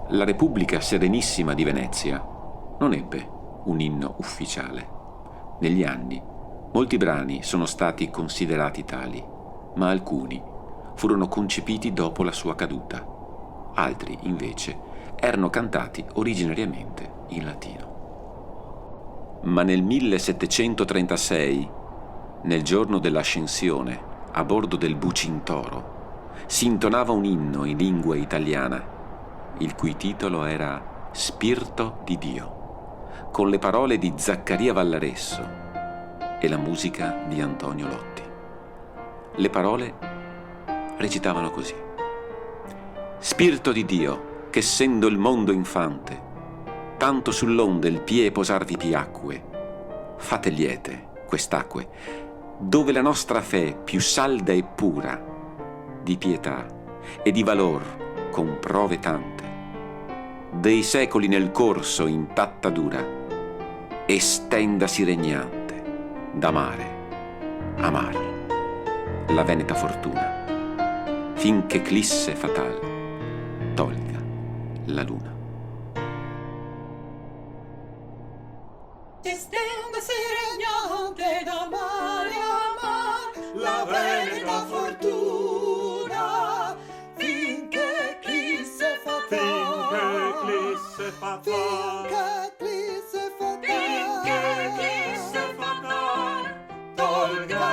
La Repubblica Serenissima di Venezia non ebbe un inno ufficiale. Negli anni, molti brani sono stati considerati tali, ma alcuni furono concepiti dopo la sua caduta. Altri, invece, erano cantati originariamente in latino. Ma nel 1736, nel giorno dell'Ascensione, a bordo del Bucintoro, si intonava un inno in lingua italiana, il cui titolo era Spirito di Dio, con le parole di Zaccaria Vallaresso e la musica di Antonio Lotti. Le parole recitavano così: Spirito di Dio, che essendo il mondo infante, tanto sull'onde il pie posarvi piacque, fate liete quest'acque, dove la nostra fe più salda e pura, di pietà e di valor con prove tante, dei secoli nel corso intatta dura, estendasi regnante, da mare a mar, la veneta fortuna, finché eclisse fatal tolga la luna. Estendasi regnante da mare a mar, la veneta fortuna, finché eclisse fatal, finché eclisse fatal, tolga